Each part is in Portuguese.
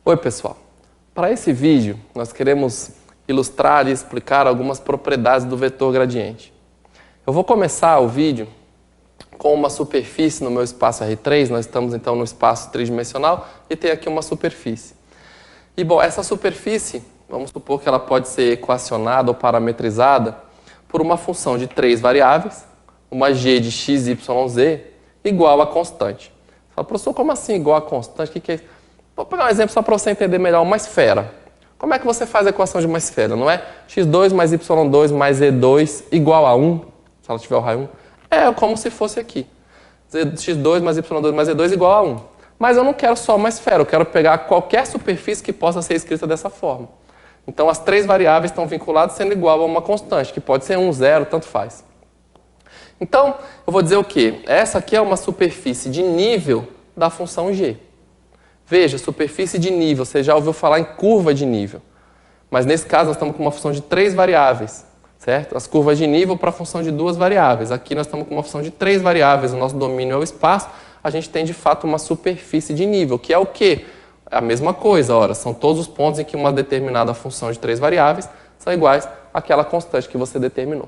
Oi pessoal, para esse vídeo nós queremos ilustrar e explicar algumas propriedades do vetor gradiente. Eu vou começar o vídeo com uma superfície no meu espaço R3, nós estamos então no espaço tridimensional e tem aqui uma superfície. E bom, essa superfície, vamos supor que ela pode ser equacionada ou parametrizada por uma função de 3 variáveis, uma g de x, y, z igual a constante. Você fala, professor, como assim igual a constante? O que é isso? Vou pegar um exemplo só para você entender melhor, uma esfera. Como é que você faz a equação de uma esfera? Não é x2 mais y2 mais z2 igual a 1, se ela tiver o raio 1? É como se fosse aqui. x2 mais y2 mais z2 igual a 1. Mas eu não quero só uma esfera, eu quero pegar qualquer superfície que possa ser escrita dessa forma. Então as 3 variáveis estão vinculadas sendo igual a uma constante, que pode ser 1, 0, tanto faz. Então, eu vou dizer o quê? Essa aqui é uma superfície de nível da função g. Veja, superfície de nível, você já ouviu falar em curva de nível. Mas nesse caso nós estamos com uma função de 3 variáveis, certo? As curvas de nível para a função de 2 variáveis. Aqui nós estamos com uma função de 3 variáveis, o nosso domínio é o espaço, a gente tem de fato uma superfície de nível, que é o quê? É a mesma coisa, ora, são todos os pontos em que uma determinada função de 3 variáveis são iguais àquela constante que você determinou.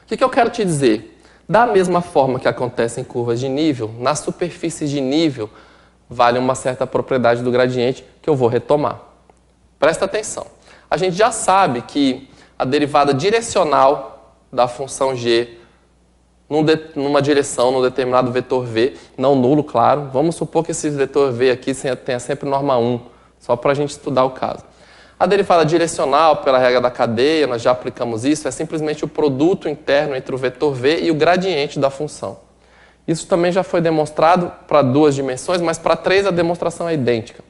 O que eu quero te dizer? Da mesma forma que acontece em curvas de nível, nas superfícies de nível, vale uma certa propriedade do gradiente que eu vou retomar. Presta atenção. A gente já sabe que a derivada direcional da função g numa direção, num determinado vetor v, não nulo, claro. Vamos supor que esse vetor v aqui tenha sempre norma 1, só para a gente estudar o caso. A derivada direcional, pela regra da cadeia, nós já aplicamos isso, é simplesmente o produto interno entre o vetor v e o gradiente da função. Isso também já foi demonstrado para 2 dimensões, mas para 3 a demonstração é idêntica.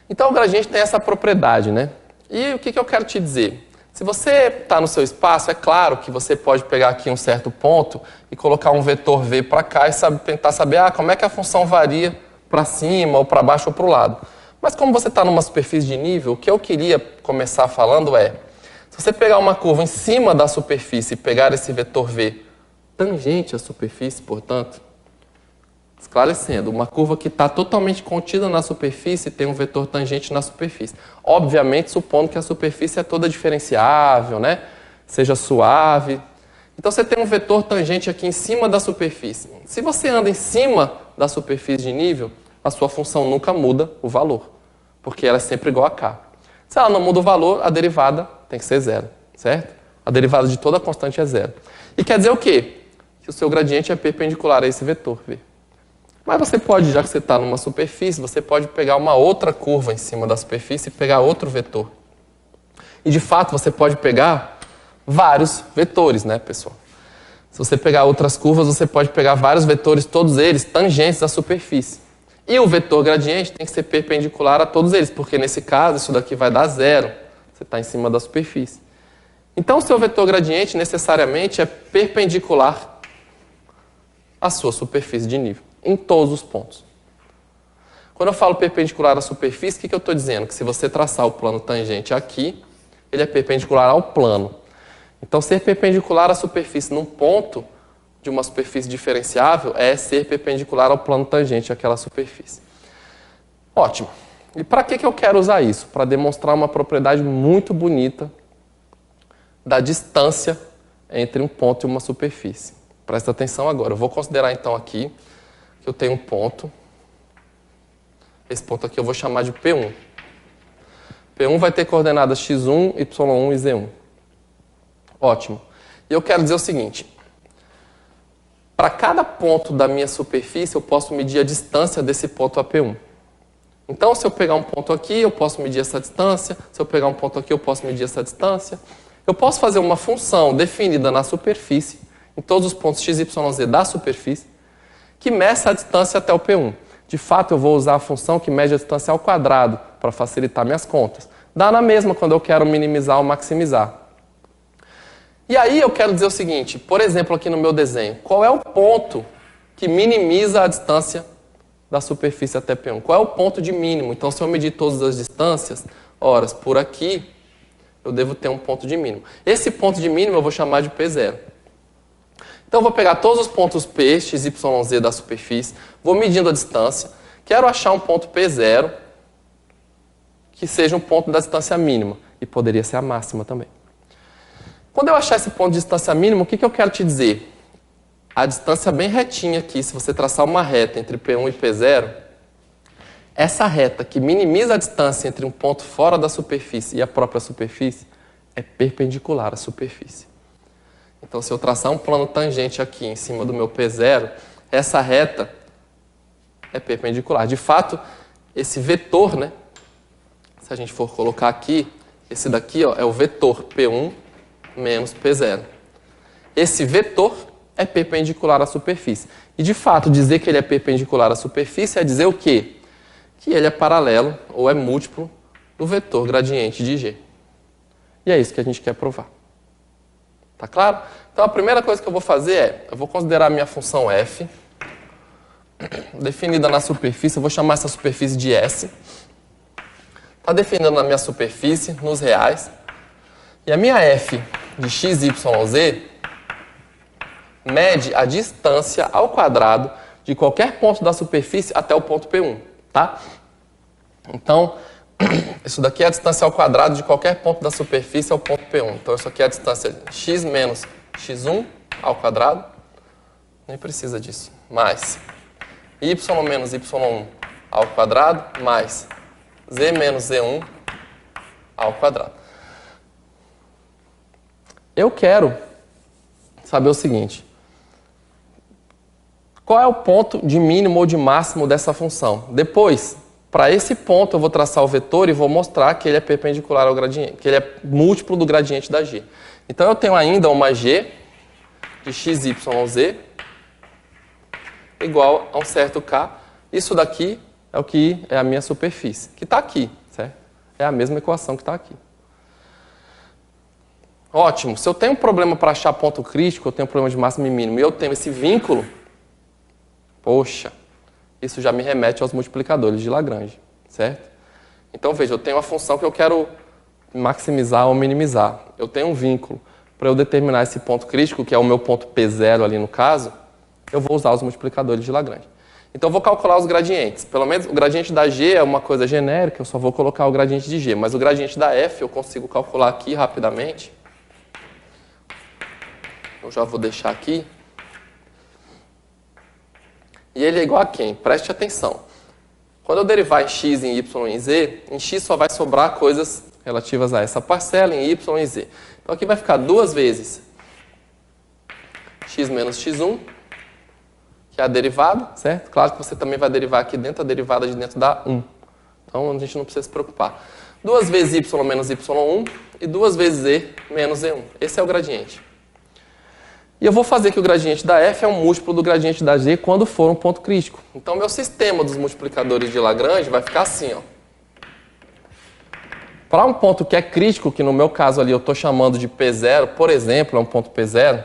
Então o gradiente tem essa propriedade, né? E o que eu quero te dizer? Se você está no seu espaço, é claro que você pode pegar aqui um certo ponto e colocar um vetor v para cá e tentar saber como é que a função varia para cima, ou para baixo, ou para o lado. Mas como você está numa superfície de nível, o que eu queria começar falando é, se você pegar uma curva em cima da superfície e pegar esse vetor v tangente à superfície, portanto, esclarecendo, uma curva que está totalmente contida na superfície tem um vetor tangente na superfície. Obviamente, supondo que a superfície é toda diferenciável, né? Seja suave. Então, você tem um vetor tangente aqui em cima da superfície. Se você anda em cima da superfície de nível, a sua função nunca muda o valor, porque ela é sempre igual a k. Se ela não muda o valor, a derivada tem que ser zero, certo? A derivada de toda constante é zero. E quer dizer o quê? Que o seu gradiente é perpendicular a esse vetor v. Mas você pode, já que você está numa superfície, você pode pegar uma outra curva em cima da superfície e pegar outro vetor. E de fato você pode pegar vários vetores, né, pessoal? Se você pegar outras curvas, você pode pegar vários vetores, todos eles tangentes à superfície. E o vetor gradiente tem que ser perpendicular a todos eles, porque nesse caso isso daqui vai dar zero. Você está em cima da superfície. Então o seu vetor gradiente necessariamente é perpendicular à sua superfície de nível, em todos os pontos. Quando eu falo perpendicular à superfície, o que eu estou dizendo? Que se você traçar o plano tangente aqui, ele é perpendicular ao plano. Então ser perpendicular à superfície num ponto de uma superfície diferenciável é ser perpendicular ao plano tangente àquela superfície. Ótimo. E para que eu quero usar isso? Para demonstrar uma propriedade muito bonita da distância entre um ponto e uma superfície. Presta atenção agora. Eu vou considerar então aqui que eu tenho um ponto. Esse ponto aqui eu vou chamar de P1. P1 vai ter coordenadas x1, y1 e z1. Ótimo. E eu quero dizer o seguinte. Para cada ponto da minha superfície, eu posso medir a distância desse ponto a P1. Então, se eu pegar um ponto aqui, eu posso medir essa distância. Se eu pegar um ponto aqui, eu posso medir essa distância. Eu posso fazer uma função definida na superfície, em todos os pontos x, y, z da superfície, que meça a distância até o P1. De fato, eu vou usar a função que mede a distância ao quadrado para facilitar minhas contas. Dá na mesma quando eu quero minimizar ou maximizar. E aí eu quero dizer o seguinte, por exemplo, aqui no meu desenho, qual é o ponto que minimiza a distância da superfície até P1? Qual é o ponto de mínimo? Então, se eu medir todas as distâncias, ora, por aqui, eu devo ter um ponto de mínimo. Esse ponto de mínimo eu vou chamar de P0. Então, eu vou pegar todos os pontos P, x, y, z da superfície, vou medindo a distância. Quero achar um ponto P0 que seja um ponto da distância mínima. E poderia ser a máxima também. Quando eu achar esse ponto de distância mínima, o que eu quero te dizer? A distância bem retinha aqui, se você traçar uma reta entre P1 e P0, essa reta que minimiza a distância entre um ponto fora da superfície e a própria superfície é perpendicular à superfície. Então, se eu traçar um plano tangente aqui em cima do meu P0, essa reta é perpendicular. De fato, esse vetor, né? Se a gente for colocar aqui, esse daqui ó, é o vetor P1 menos P0. Esse vetor é perpendicular à superfície. E, de fato, dizer que ele é perpendicular à superfície é dizer o quê? Que ele é paralelo ou é múltiplo do vetor gradiente de G. E é isso que a gente quer provar. Tá claro? Então, a primeira coisa que eu vou fazer é, eu vou considerar a minha função f, definida na superfície, eu vou chamar essa superfície de S. Está definida na minha superfície, nos reais. E a minha f de x, y, z mede a distância ao quadrado de qualquer ponto da superfície até o ponto P1, tá? Então, isso daqui é a distância ao quadrado de qualquer ponto da superfície ao ponto P1. Então, isso aqui é a distância x menos x1 ao quadrado. Nem precisa disso. Mais y menos y1 ao quadrado, mais z menos z1 ao quadrado. Eu quero saber o seguinte. Qual é o ponto de mínimo ou de máximo dessa função? Depois, para esse ponto, eu vou traçar o vetor e vou mostrar que ele é perpendicular ao gradiente, que ele é múltiplo do gradiente da g. Então, eu tenho ainda uma g de x, y, z igual a um certo k. Isso daqui é o que é a minha superfície, que está aqui, certo? É a mesma equação que está aqui. Ótimo. Se eu tenho um problema para achar ponto crítico, eu tenho um problema de máximo e mínimo, e eu tenho esse vínculo, poxa, isso já me remete aos multiplicadores de Lagrange, certo? Então, veja, eu tenho uma função que eu quero maximizar ou minimizar. Eu tenho um vínculo. Para eu determinar esse ponto crítico, que é o meu ponto P0 ali no caso, eu vou usar os multiplicadores de Lagrange. Então, eu vou calcular os gradientes. Pelo menos o gradiente da G é uma coisa genérica, eu só vou colocar o gradiente de G. Mas o gradiente da F eu consigo calcular aqui rapidamente. Eu já vou deixar aqui. E ele é igual a quem? Preste atenção. Quando eu derivar em x, em y e em z, em x só vai sobrar coisas relativas a essa parcela, em y e z. Então aqui vai ficar duas vezes x menos x1, que é a derivada, certo? Claro que você também vai derivar aqui dentro a derivada de dentro da 1. Então a gente não precisa se preocupar. Duas vezes y menos y1 e duas vezes z menos z1. Esse é o gradiente. E eu vou fazer que o gradiente da f é um múltiplo do gradiente da g quando for um ponto crítico. Então, meu sistema dos multiplicadores de Lagrange vai ficar assim, ó. Para um ponto que é crítico, que no meu caso ali eu estou chamando de P0, por exemplo, é um ponto P0,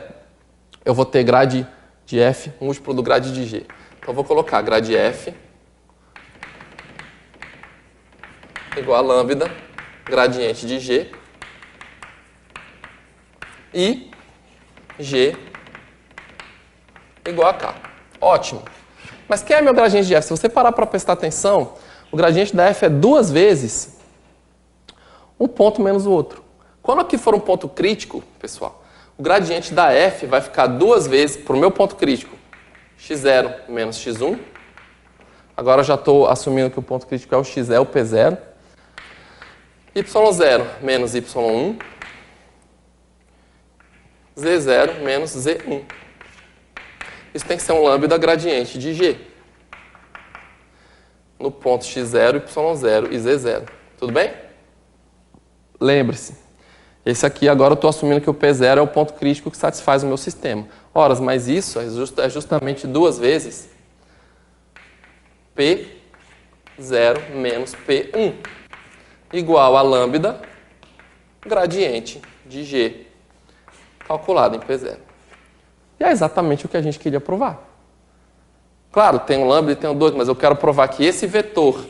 eu vou ter grade de f múltiplo do grade de g. Então, eu vou colocar grade f igual a lambda, gradiente de g, e g igual a k. Ótimo. Mas quem é meu gradiente de f? Se você parar para prestar atenção, o gradiente da f é duas vezes um ponto menos o outro. Quando aqui for um ponto crítico, pessoal, o gradiente da f vai ficar duas vezes, para o meu ponto crítico, x0 menos x1. Agora eu já estou assumindo que o ponto crítico é o x, é o P0. y0 menos y1. z0 menos z1. Isso tem que ser um lambda gradiente de g. No ponto x0, y0 e z0. Tudo bem? Lembre-se, esse aqui agora eu estou assumindo que o P0 é o ponto crítico que satisfaz o meu sistema. Ora, mas isso é justamente duas vezes P0 menos P1 igual a lambda gradiente de g calculado em P0. E é exatamente o que a gente queria provar. Claro, tem um lambda e tem um 2, mas eu quero provar que esse vetor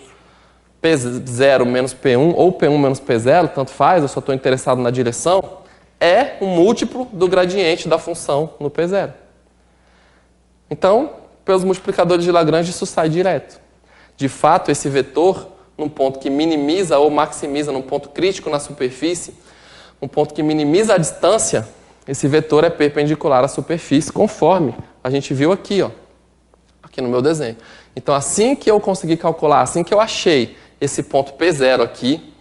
P0 menos P1 ou P1 menos P0, tanto faz, eu só estou interessado na direção, é um múltiplo do gradiente da função no P0. Então, pelos multiplicadores de Lagrange, isso sai direto. De fato, esse vetor, num ponto que minimiza ou maximiza, num ponto crítico na superfície, um ponto que minimiza a distância, esse vetor é perpendicular à superfície, conforme a gente viu aqui, ó, aqui no meu desenho. Então, assim que eu conseguir calcular, assim que eu achei esse ponto P0 aqui,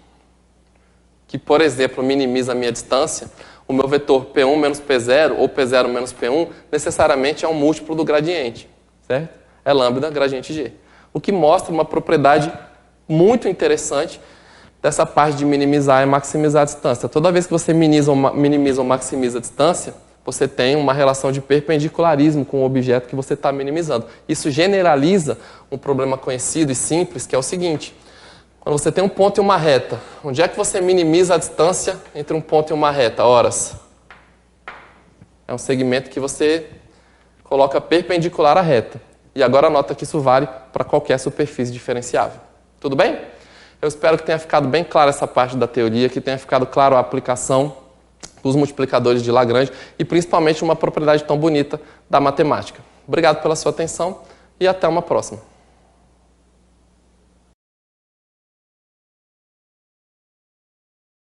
que, por exemplo, minimiza a minha distância, o meu vetor P1 menos P0 ou P0 menos P1 necessariamente é um múltiplo do gradiente, certo? É lambda gradiente G. O que mostra uma propriedade muito interessante dessa parte de minimizar e maximizar a distância. Toda vez que você minimiza ou maximiza a distância, você tem uma relação de perpendicularismo com o objeto que você está minimizando. Isso generaliza um problema conhecido e simples, que é o seguinte: quando você tem um ponto e uma reta, onde é que você minimiza a distância entre um ponto e uma reta? Horas. É um segmento que você coloca perpendicular à reta. E agora nota que isso vale para qualquer superfície diferenciável. Tudo bem? Eu espero que tenha ficado bem clara essa parte da teoria, que tenha ficado claro a aplicação dos multiplicadores de Lagrange e principalmente uma propriedade tão bonita da matemática. Obrigado pela sua atenção e até uma próxima.